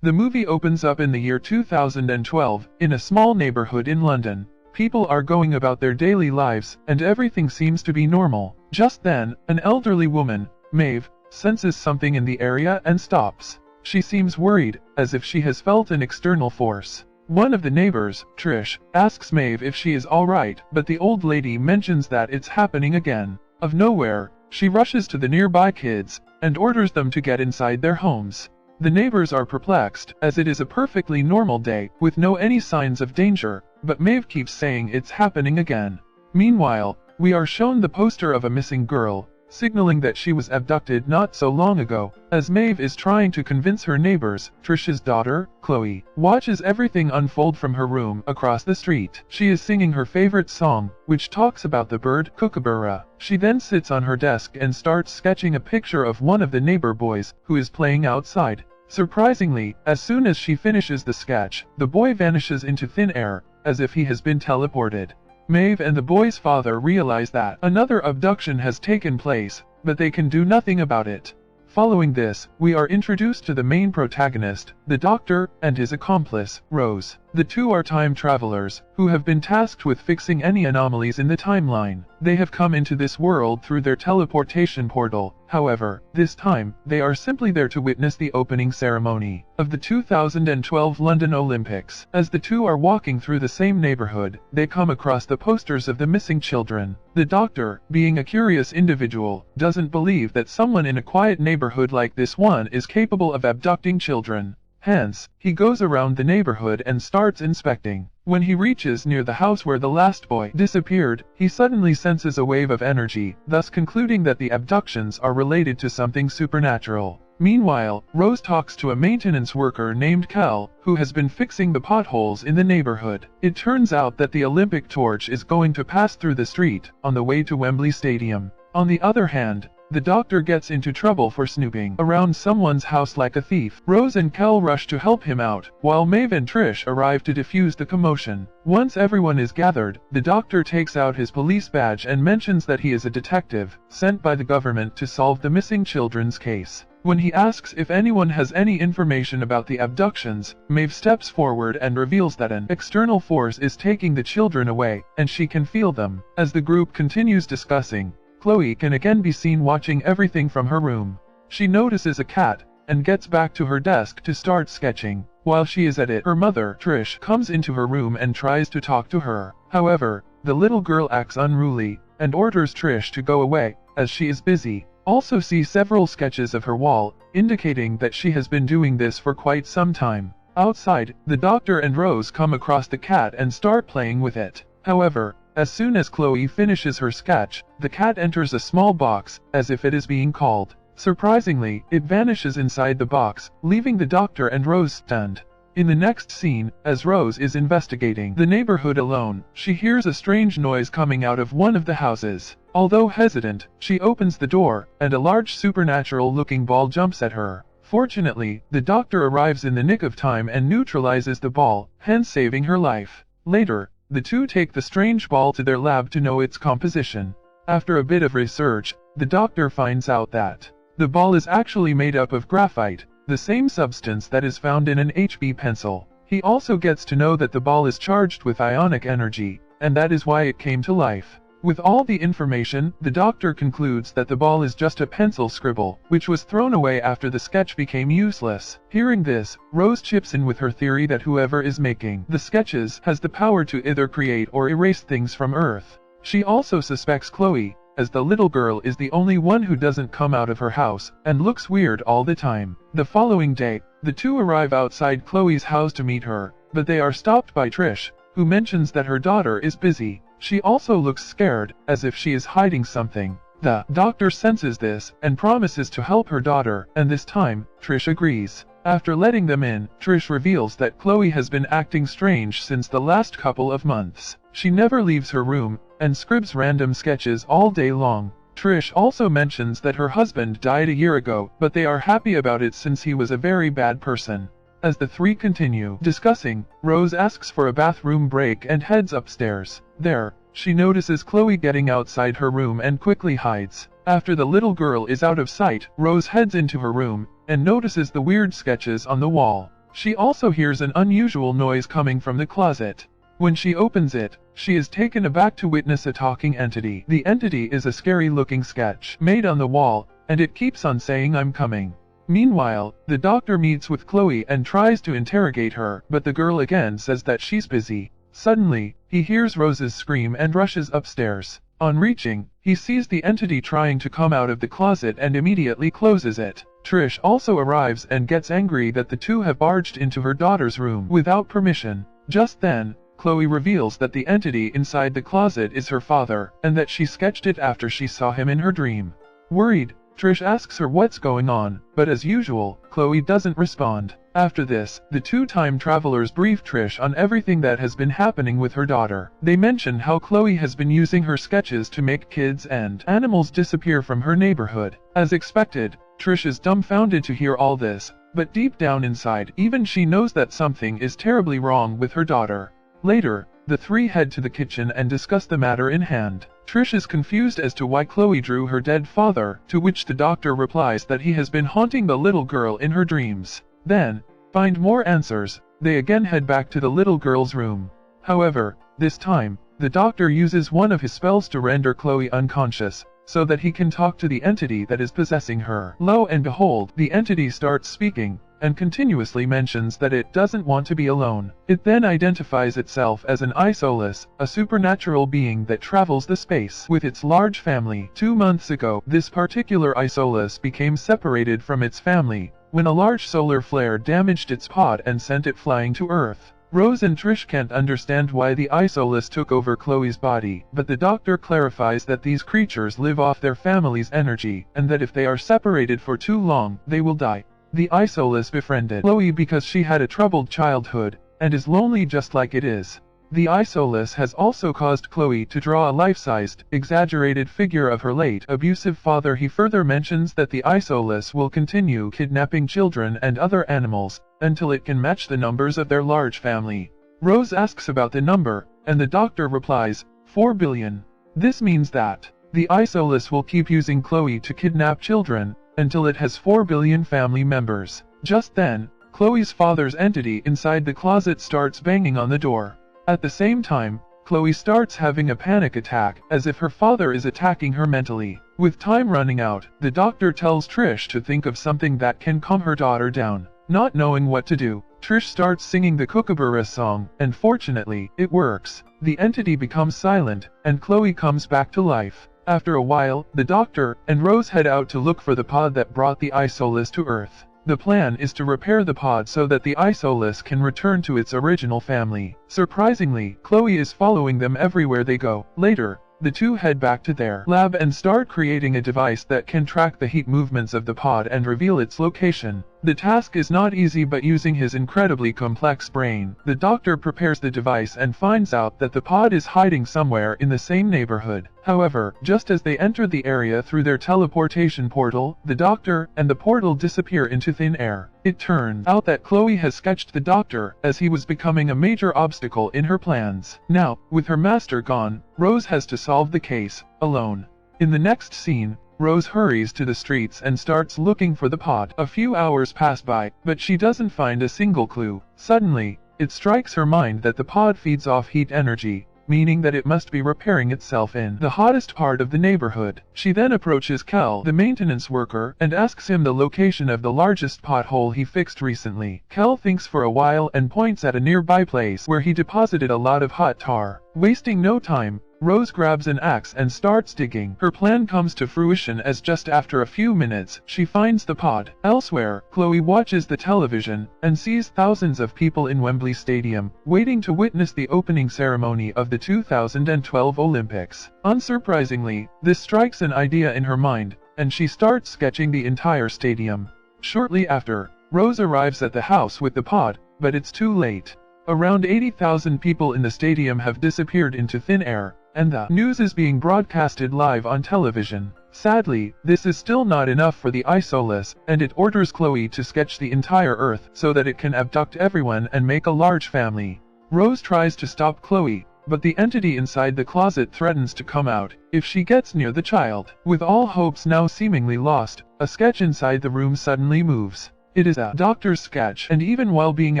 The movie opens up in the year 2012, in a small neighborhood in London. People are going about their daily lives, and everything seems to be normal. Just then, an elderly woman, Maeve, senses something in the area and stops. She seems worried, as if she has felt an external force. One of the neighbors, Trish, asks Maeve if she is alright, but the old lady mentions that it's happening again. Of nowhere, she rushes to the nearby kids, and orders them to get inside their homes. The neighbors are perplexed, as it is a perfectly normal day, with no any signs of danger, but Maeve keeps saying it's happening again. Meanwhile, we are shown the poster of a missing girl, signaling that she was abducted not so long ago. As Maeve is trying to convince her neighbors, Trish's daughter, Chloe, watches everything unfold from her room across the street. She is singing her favorite song, which talks about the bird kookaburra. She then sits on her desk and starts sketching a picture of one of the neighbor boys, who is playing outside. Surprisingly, as soon as she finishes the sketch, the boy vanishes into thin air, as if he has been teleported. Maeve and the boy's father realize that another abduction has taken place, but they can do nothing about it. Following this, we are introduced to the main protagonist, the Doctor, and his accomplice, Rose. The two are time travelers, who have been tasked with fixing any anomalies in the timeline. They have come into this world through their teleportation portal. However, this time, they are simply there to witness the opening ceremony of the 2012 London Olympics. As the two are walking through the same neighborhood, they come across the posters of the missing children. The Doctor, being a curious individual, doesn't believe that someone in a quiet neighborhood like this one is capable of abducting children. Hence, he goes around the neighborhood and starts inspecting. When he reaches near the house where the last boy disappeared, he suddenly senses a wave of energy, thus concluding that the abductions are related to something supernatural. Meanwhile, Rose talks to a maintenance worker named Kel, who has been fixing the potholes in the neighborhood. It turns out that the Olympic torch is going to pass through the street, on the way to Wembley Stadium. On the other hand, the Doctor gets into trouble for snooping around someone's house like a thief. Rose and Kel rush to help him out, while Maeve and Trish arrive to defuse the commotion. Once everyone is gathered, the Doctor takes out his police badge and mentions that he is a detective, sent by the government to solve the missing children's case. When he asks if anyone has any information about the abductions, Maeve steps forward and reveals that an external force is taking the children away, and she can feel them. As the group continues discussing, Chloe can again be seen watching everything from her room. She notices a cat, and gets back to her desk to start sketching. While she is at it, her mother, Trish, comes into her room and tries to talk to her. However, the little girl acts unruly, and orders Trish to go away, as she is busy. Also see several sketches of her wall, indicating that she has been doing this for quite some time. Outside, the Doctor and Rose come across the cat and start playing with it. However, as soon as Chloe finishes her sketch, the cat enters a small box, as if it is being called. Surprisingly, it vanishes inside the box, leaving the Doctor and Rose stunned. In the next scene, as Rose is investigating the neighborhood alone, she hears a strange noise coming out of one of the houses. Although hesitant, she opens the door, and a large supernatural-looking ball jumps at her. Fortunately, the Doctor arrives in the nick of time and neutralizes the ball, hence saving her life. Later, the two take the strange ball to their lab to know its composition. After a bit of research, the Doctor finds out that the ball is actually made up of graphite, the same substance that is found in an HB pencil. He also gets to know that the ball is charged with ionic energy, and that is why it came to life. With all the information, the Doctor concludes that the ball is just a pencil scribble, which was thrown away after the sketch became useless. Hearing this, Rose chips in with her theory that whoever is making the sketches has the power to either create or erase things from Earth. She also suspects Chloe, as the little girl is the only one who doesn't come out of her house, and looks weird all the time. The following day, the two arrive outside Chloe's house to meet her, but they are stopped by Trish, who mentions that her daughter is busy. She also looks scared, as if she is hiding something. The Doctor senses this, and promises to help her daughter, and this time, Trish agrees. After letting them in, Trish reveals that Chloe has been acting strange since the last couple of months. She never leaves her room, and scribs random sketches all day long. Trish also mentions that her husband died a year ago, but they are happy about it since he was a very bad person. As the three continue discussing, Rose asks for a bathroom break and heads upstairs. There, she notices Chloe getting outside her room and quickly hides. After the little girl is out of sight, Rose heads into her room, and notices the weird sketches on the wall. She also hears an unusual noise coming from the closet. When she opens it, she is taken aback to witness a talking entity. The entity is a scary-looking sketch made on the wall, and it keeps on saying, "I'm coming." Meanwhile, the doctor meets with Chloe and tries to interrogate her, but the girl again says that she's busy. Suddenly, he hears Rose's scream and rushes upstairs. On reaching, he sees the entity trying to come out of the closet and immediately closes it. Trish also arrives and gets angry that the two have barged into her daughter's room without permission. Just then, Chloe reveals that the entity inside the closet is her father, and that she sketched it after she saw him in her dream. Worried, Trish asks her what's going on, but as usual, Chloe doesn't respond. After this, the two time travelers brief Trish on everything that has been happening with her daughter. They mention how Chloe has been using her sketches to make kids and animals disappear from her neighborhood. As expected, Trish is dumbfounded to hear all this, but deep down inside, even she knows that something is terribly wrong with her daughter. Later, the three head to the kitchen and discuss the matter in hand. Trish is confused as to why Chloe drew her dead father, to which the doctor replies that he has been haunting the little girl in her dreams. Then, find more answers, they again head back to the little girl's room. However, this time, the doctor uses one of his spells to render Chloe unconscious, so that he can talk to the entity that is possessing her. Lo and behold, the entity starts speaking, and continuously mentions that it doesn't want to be alone. It then identifies itself as an Isolus, a supernatural being that travels the space with its large family. 2 months ago, this particular Isolus became separated from its family, when a large solar flare damaged its pod and sent it flying to Earth. Rose and Trish can't understand why the Isolus took over Chloe's body, but the doctor clarifies that these creatures live off their family's energy, and that if they are separated for too long, they will die. The Isolus befriended Chloe because she had a troubled childhood, and is lonely just like it is. The Isolus has also caused Chloe to draw a life-sized, exaggerated figure of her late abusive father. He further mentions that the Isolus will continue kidnapping children and other animals, until it can match the numbers of their large family. Rose asks about the number, and the doctor replies, 4 billion. This means that the Isolus will keep using Chloe to kidnap children, until it has 4 billion family members. Just then, Chloe's father's entity inside the closet starts banging on the door. At the same time, Chloe starts having a panic attack, as if her father is attacking her mentally. With time running out, the doctor tells Trish to think of something that can calm her daughter down. Not knowing what to do, Trish starts singing the Kookaburra song, and fortunately, it works. The entity becomes silent, and Chloe comes back to life. After a while, the doctor and Rose head out to look for the pod that brought the Isolus to Earth. The plan is to repair the pod so that the Isolus can return to its original family. Surprisingly, Chloe is following them everywhere they go. Later, the two head back to their lab and start creating a device that can track the heat movements of the pod and reveal its location. The task is not easy, but using his incredibly complex brain, the doctor prepares the device and finds out that the pod is hiding somewhere in the same neighborhood. However, just as they enter the area through their teleportation portal, the doctor and the portal disappear into thin air. It turns out that Chloe has sketched the doctor, as he was becoming a major obstacle in her plans. Now, with her master gone, Rose has to solve the case, alone. In the next scene, Rose hurries to the streets and starts looking for the pod. A few hours pass by, but she doesn't find a single clue. Suddenly, it strikes her mind that the pod feeds off heat energy, meaning that it must be repairing itself in the hottest part of the neighborhood. She then approaches Kel, the maintenance worker, and asks him the location of the largest pothole he fixed recently. Kel thinks for a while and points at a nearby place where he deposited a lot of hot tar. Wasting no time, Rose grabs an axe and starts digging. Her plan comes to fruition as just after a few minutes, she finds the pod. Elsewhere, Chloe watches the television and sees thousands of people in Wembley Stadium, waiting to witness the opening ceremony of the 2012 Olympics. Unsurprisingly, this strikes an idea in her mind, and she starts sketching the entire stadium. Shortly after, Rose arrives at the house with the pod, but it's too late. Around 80,000 people in the stadium have disappeared into thin air, and the news is being broadcasted live on television. Sadly, this is still not enough for the Isolus, and it orders Chloe to sketch the entire Earth so that it can abduct everyone and make a large family. Rose tries to stop Chloe, but the entity inside the closet threatens to come out if she gets near the child. With all hopes now seemingly lost, a sketch inside the room suddenly moves. It is a doctor's sketch, and even while being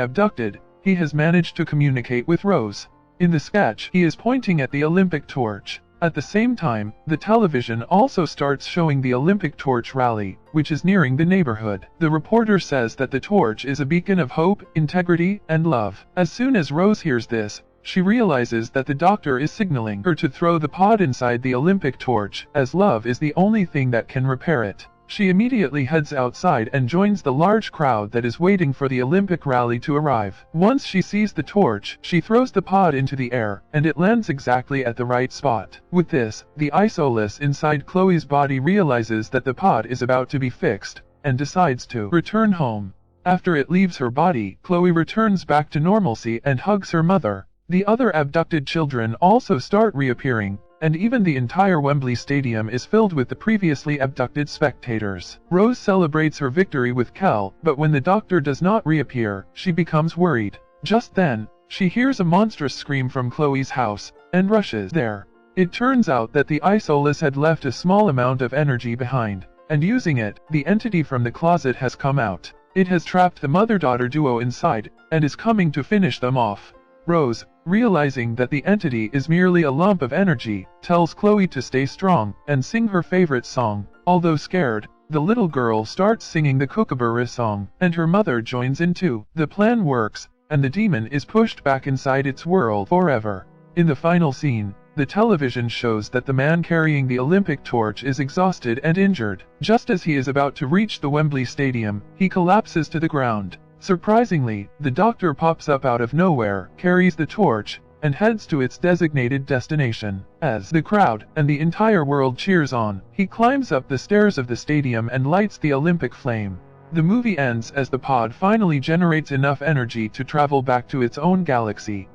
abducted, he has managed to communicate with Rose. In the sketch, he is pointing at the Olympic torch. At the same time, the television also starts showing the Olympic torch rally, which is nearing the neighborhood. The reporter says that the torch is a beacon of hope, integrity, and love. As soon as Rose hears this, she realizes that the doctor is signaling her to throw the pod inside the Olympic torch, as love is the only thing that can repair it. She immediately heads outside and joins the large crowd that is waiting for the Olympic rally to arrive. Once she sees the torch, she throws the pod into the air, and it lands exactly at the right spot. With this, the isolus inside Chloe's body realizes that the pod is about to be fixed, and decides to return home. After it leaves her body, Chloe returns back to normalcy and hugs her mother. The other abducted children also start reappearing, and even the entire Wembley Stadium is filled with the previously abducted spectators. Rose celebrates her victory with Kel, but when the doctor does not reappear, she becomes worried. Just then, she hears a monstrous scream from Chloe's house, and rushes there. It turns out that the isolus had left a small amount of energy behind, and using it, the entity from the closet has come out. It has trapped the mother-daughter duo inside, and is coming to finish them off. Rose, realizing that the entity is merely a lump of energy, tells Chloe to stay strong and sing her favorite song. Although scared, the little girl starts singing the Kookaburra song, and her mother joins in too. The plan works, and the demon is pushed back inside its world forever. In the final scene, the television shows that the man carrying the Olympic torch is exhausted and injured. Just as he is about to reach the Wembley Stadium, he collapses to the ground. Surprisingly, the doctor pops up out of nowhere, carries the torch, and heads to its designated destination. As the crowd and the entire world cheers on, he climbs up the stairs of the stadium and lights the Olympic flame. The movie ends as the pod finally generates enough energy to travel back to its own galaxy.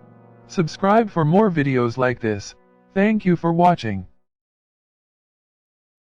Subscribe for more videos like this. Thank you for watching.